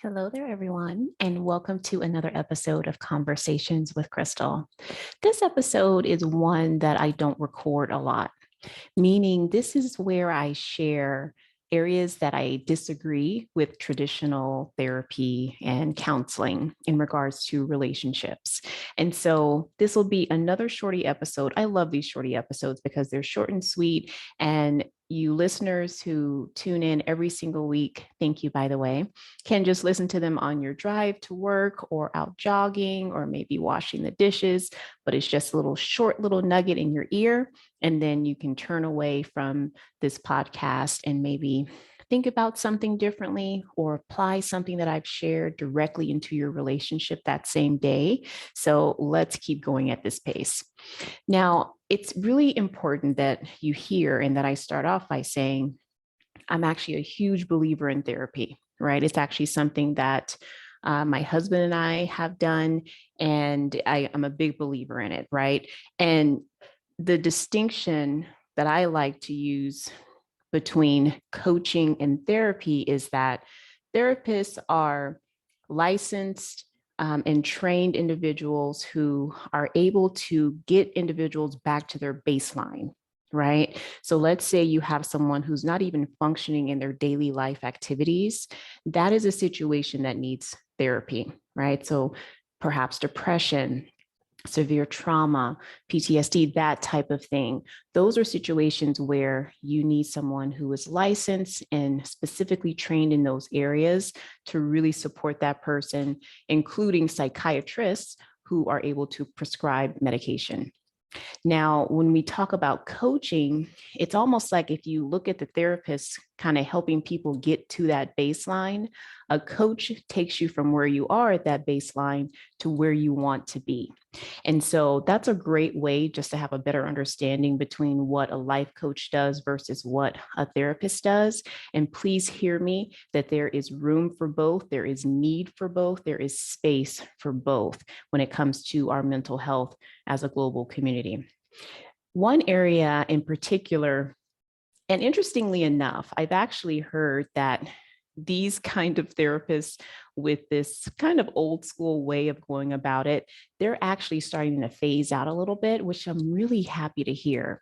Hello there, everyone, and welcome to another episode of Conversations with Christal. This episode is one that I don't record a lot, meaning this is where I share areas that I disagree with traditional therapy and counseling in regards to relationships. And so this will be another shorty episode. I love these shorty episodes because they're short and sweet. And you listeners who tune in every single week, thank you, by the way, can just listen to them on your drive to work or out jogging or maybe washing the dishes. But it's just a little short little nugget in your ear. And then you can turn away from this podcast and maybe think about something differently or apply something that I've shared directly into your relationship that same day. So let's keep going at this pace. Now, it's really important that you hear and that I start off by saying, I'm actually a huge believer in therapy, right? It's actually something that my husband and I have done, and I'm a big believer in it, right? And the distinction that I like to use between coaching and therapy is that therapists are licensed and trained individuals who are able to get individuals back to their baseline, right? So let's say you have someone who's not even functioning in their daily life activities. That is a situation that needs therapy, right? So perhaps depression, severe trauma, PTSD, that type of thing. Those are situations where you need someone who is licensed and specifically trained in those areas to really support that person, including psychiatrists who are able to prescribe medication. Now, when we talk about coaching, it's almost like if you look at the therapist kind of helping people get to that baseline, a coach takes you from where you are at that baseline to where you want to be. And so that's a great way just to have a better understanding between what a life coach does versus what a therapist does. And please hear me that there is room for both, there is need for both, there is space for both when it comes to our mental health as a global community. One area in particular, and interestingly enough, I've actually heard that these kind of therapists with this kind of old school way of going about it, they're actually starting to phase out a little bit, which I'm really happy to hear.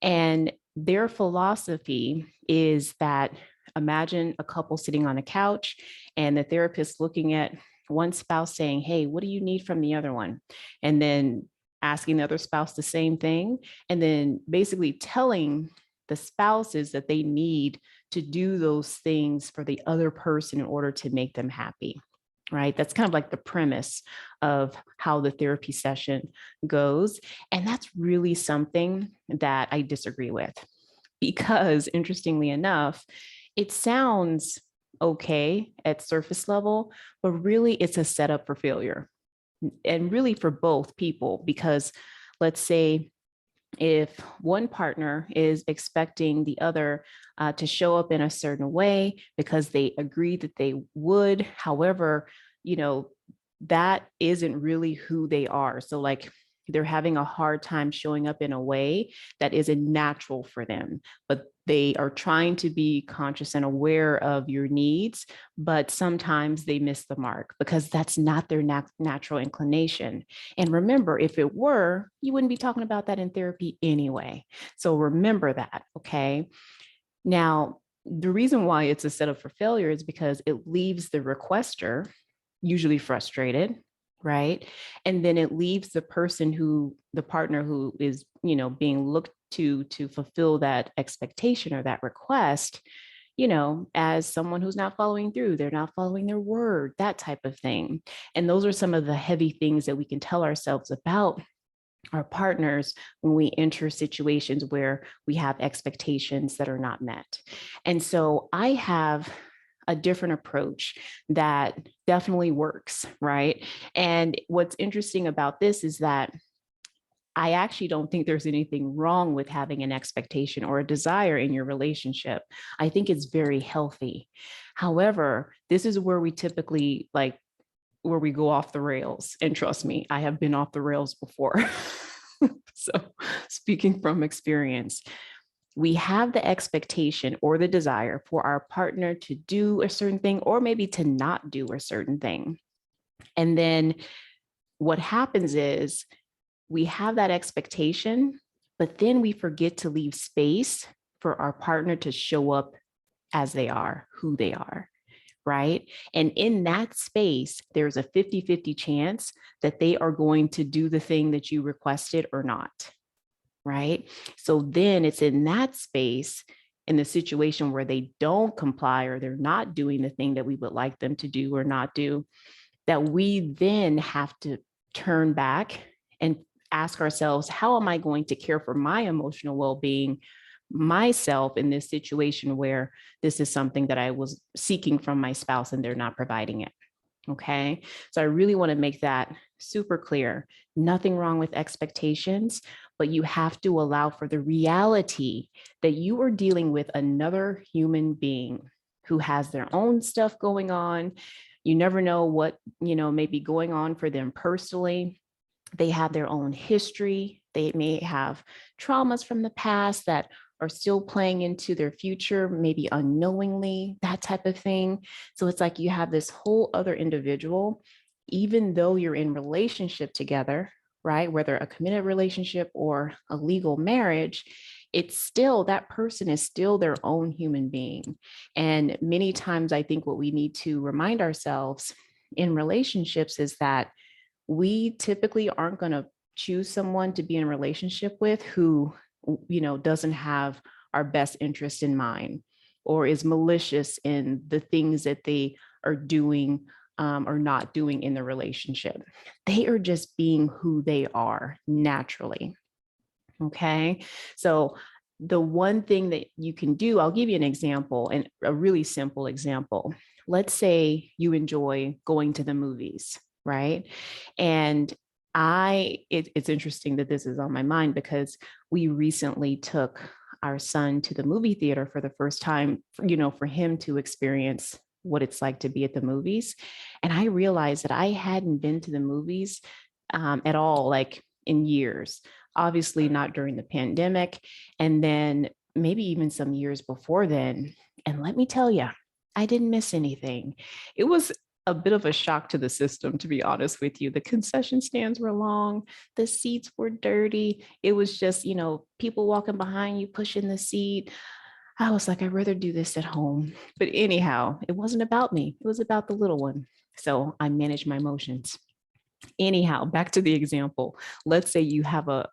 And their philosophy is that imagine a couple sitting on a couch and the therapist looking at one spouse saying, "Hey, what do you need from the other one?" And then asking the other spouse the same thing, and then basically telling the spouses that they need to do those things for the other person in order to make them happy, right? That's kind of like the premise of how the therapy session goes. And that's really something that I disagree with because, interestingly enough, it sounds okay at surface level, but really it's a setup for failure, and really for both people, because let's say if one partner is expecting the other to show up in a certain way because they agreed that they would, however, you know, that isn't really who they are. So like they're having a hard time showing up in a way that isn't natural for them, but they are trying to be conscious and aware of your needs, but sometimes they miss the mark because that's not their natural inclination. And remember, if it were, you wouldn't be talking about that in therapy anyway. So remember that, okay? Now, the reason why it's a setup for failure is because it leaves the requester usually frustrated, right? And then it leaves the partner who is, being looked to fulfill that expectation or that request, as someone who's not following through, they're not following their word, that type of thing. And those are some of the heavy things that we can tell ourselves about our partners when we enter situations where we have expectations that are not met. And so I have a different approach that definitely works, right? And what's interesting about this is that I actually don't think there's anything wrong with having an expectation or a desire in your relationship. I think it's very healthy. However, this is where we typically where we go off the rails. And trust me, I have been off the rails before. So speaking from experience, we have the expectation or the desire for our partner to do a certain thing, or maybe to not do a certain thing. And then what happens is we have that expectation, but then we forget to leave space for our partner to show up as they are, who they are, right? And in that space, there's a 50-50 chance that they are going to do the thing that you requested or not, right? So then it's in that space, in the situation where they don't comply or they're not doing the thing that we would like them to do or not do, that we then have to turn back and ask ourselves, how am I going to care for my emotional well-being, myself, in this situation where this is something that I was seeking from my spouse and they're not providing it? Okay. So I really want to make that super clear. Nothing wrong with expectations, but you have to allow for the reality that you are dealing with another human being who has their own stuff going on. You never know what, may be going on for them personally. They have their own history. They may have traumas from the past that are still playing into their future, maybe unknowingly, that type of thing. So it's like you have this whole other individual, even though you're in relationship together, right? Whether a committed relationship or a legal marriage, it's still, that person is still their own human being. And many times I think what we need to remind ourselves in relationships is that we typically aren't going to choose someone to be in a relationship with who, doesn't have our best interest in mind or is malicious in the things that they are doing or not doing in the relationship. They are just being who they are naturally. Okay. So the one thing that you can do, I'll give you an example, and a really simple example. Let's say you enjoy going to the movies, right? And it's interesting that this is on my mind because we recently took our son to the movie theater for the first time, for him to experience what it's like to be at the movies. And I realized that I hadn't been to the movies at all, like in years, obviously not during the pandemic. And then maybe even some years before then. And let me tell you, I didn't miss anything. It was a bit of a shock to the system, to be honest with you. The concession stands were long, the seats were dirty. It was just, people walking behind you, pushing the seat. I was like, I'd rather do this at home. But anyhow, it wasn't about me. It was about the little one. So I managed my emotions. Anyhow, back to the example. Let's say you have a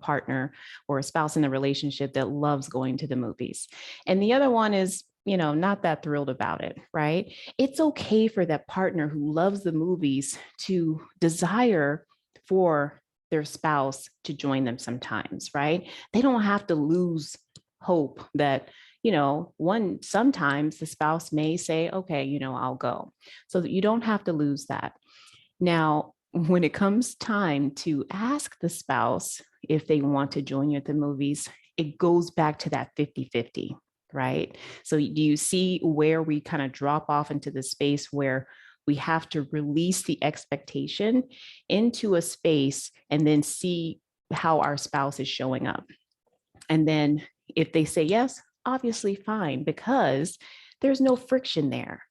partner or a spouse in the relationship that loves going to the movies, and the other one is, not that thrilled about it, right? It's okay for that partner who loves the movies to desire for their spouse to join them sometimes, right? They don't have to lose hope that, sometimes the spouse may say, okay, I'll go. So that you don't have to lose that. Now, when it comes time to ask the spouse if they want to join you at the movies, it goes back to that 50-50, right? So do you see where we kind of drop off into the space where we have to release the expectation into a space and then see how our spouse is showing up? And then if they say yes, obviously fine, because there's no friction there,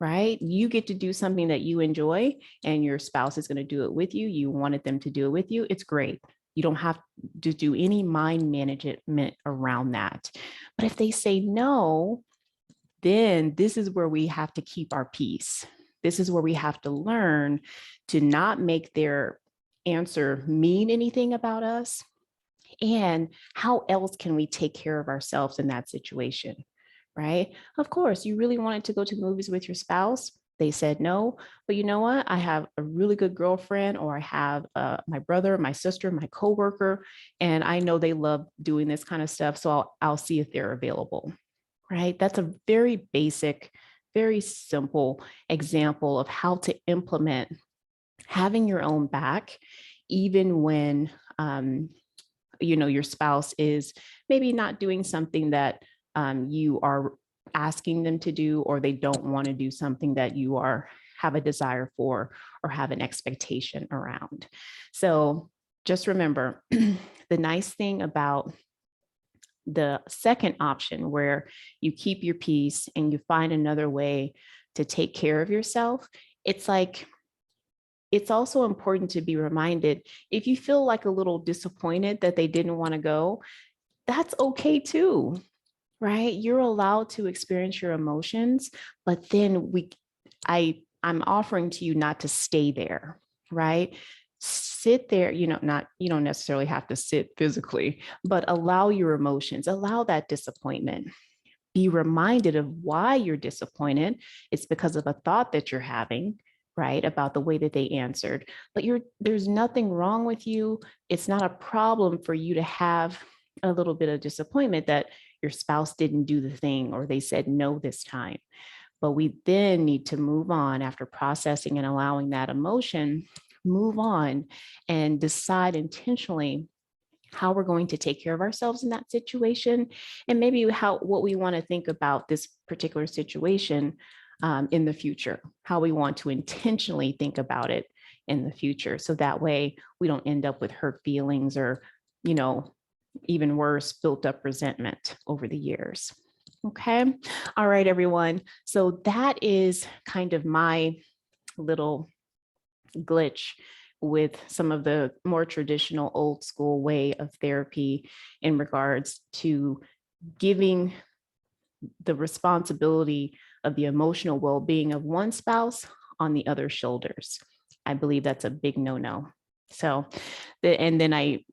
right? You get to do something that you enjoy and your spouse is going to do it with you. You wanted them to do it with you. It's great. You don't have to do any mind management around that. But if they say no, then this is where we have to keep our peace. This is where we have to learn to not make their answer mean anything about us. And how else can we take care of ourselves in that situation, right? Of course, you really wanted to go to the movies with your spouse. They said no, but you know what? I have a really good girlfriend, or I have my brother, my sister, my coworker, and I know they love doing this kind of stuff. So I'll see if they're available, right? That's a very basic, very simple example of how to implement having your own back, even when your spouse is maybe not doing something that you are asking them to do, or they don't want to do something that you have a desire for or have an expectation around. So just remember, the nice thing about The second option, where you keep your peace and you find another way to take care of yourself, it's like, it's also important to be reminded, if you feel like a little disappointed that they didn't want to go, that's okay too, right? You're allowed to experience your emotions, but then I'm offering to you not to stay there, right? Sit there, not, you don't necessarily have to sit physically, but allow your emotions, allow that disappointment. Be reminded of why you're disappointed. It's because of a thought that you're having, right, about the way that they answered. But there's nothing wrong with you. It's not a problem for you to have a little bit of disappointment that your spouse didn't do the thing or they said no this time. But we then need to move on after processing and allowing that emotion, move on and decide intentionally how we're going to take care of ourselves in that situation, and maybe what we want to think about this particular situation in the future, how we want to intentionally think about it in the future. So that way we don't end up with hurt feelings or, even worse, built up resentment over the years. Okay. All right, everyone. So that is kind of my little glitch with some of the more traditional old school way of therapy in regards to giving the responsibility of the emotional well-being of one spouse on the other's shoulders. I believe that's a big no-no. So, and then I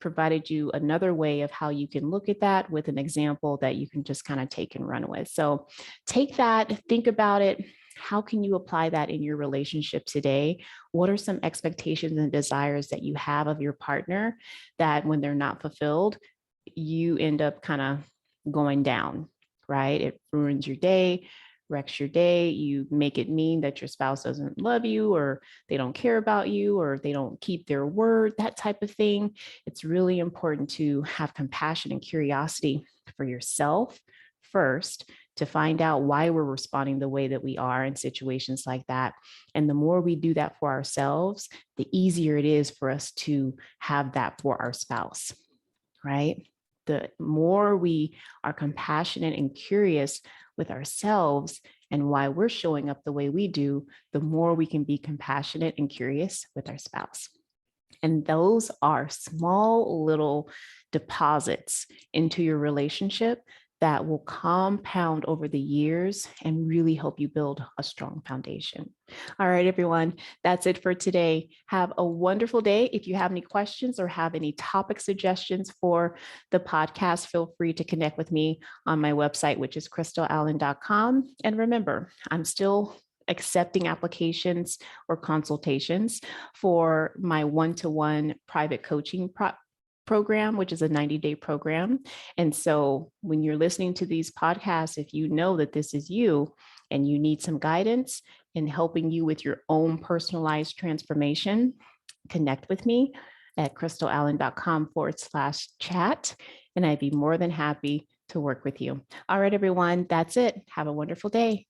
provided you another way of how you can look at that with an example that you can just kind of take and run with. So take that, think about it. How can you apply that in your relationship today? What are some expectations and desires that you have of your partner that when they're not fulfilled, you end up kind of going down, right? It ruins your day, wrecks your day. You make it mean that your spouse doesn't love you or they don't care about you or they don't keep their word, that type of thing. It's really important to have compassion and curiosity for yourself first, to find out why we're responding the way that we are in situations like that. And the more we do that for ourselves, the easier it is for us to have that for our spouse, right? The more we are compassionate and curious with ourselves and why we're showing up the way we do, the more we can be compassionate and curious with our spouse. And those are small little deposits into your relationship that will compound over the years and really help you build a strong foundation. All right, everyone, that's it for today. Have a wonderful day. If you have any questions or have any topic suggestions for the podcast, feel free to connect with me on my website, which is christalallen.com. And remember, I'm still accepting applications or consultations for my one-to-one private coaching program, which is a 90-day program. And so when you're listening to these podcasts, if you know that this is you and you need some guidance in helping you with your own personalized transformation, connect with me at christalallen.com/chat, and I'd be more than happy to work with you. All right, everyone, that's it. Have a wonderful day.